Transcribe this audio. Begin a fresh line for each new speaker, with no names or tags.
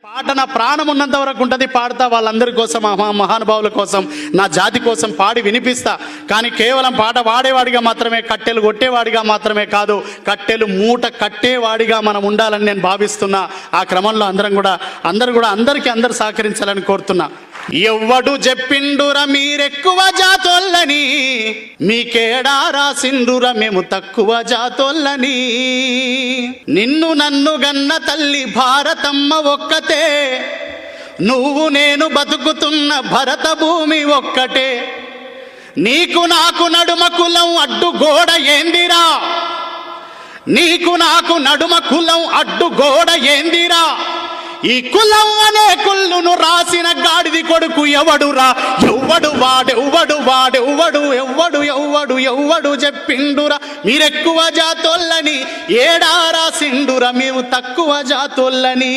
పాట నా ప్రాణం ఉన్నంత వరకు ఉంటుంది, పాడతా వాళ్ళందరి కోసం, మహానుభావుల కోసం, నా జాతి కోసం పాడి వినిపిస్తా. కానీ కేవలం పాట పాడేవాడిగా మాత్రమే, కట్టెలు కొట్టేవాడిగా మాత్రమే కాదు, కట్టెలు మూట కట్టేవాడిగా మనం ఉండాలని నేను భావిస్తున్నా. ఆ క్రమంలో అందరూ కూడా అందరూ సహకరించాలని కోరుతున్నా. ఎవ్వడు చెప్పిండురా మీరెక్కువ జాతోళ్ళని, మీకేడా రాసిండురా మేము తక్కువ జాతోళ్ళని. నిన్ను నన్ను గన్న తల్లి భారతమ్మ ఒక్కతే, నువ్వు నేను బతుకుతున్న భరత భూమి ఒక్కటే. నీకు నాకు నడుమ కులం అడ్డు గోడ ఏందిరా, నీకు నాకు నడుమ కులం అడ్డు గోడ ఏందిరా. ఈ కులం అనే కుళ్ళును రాసిన గాడిది కొడుకు ఎవడురా, ఎవ్వడు చెప్పిండురా మీరెక్కువ జాతోళ్ళని, ఏడా రాసిండురా మేము తక్కువ జాతోళ్ళని.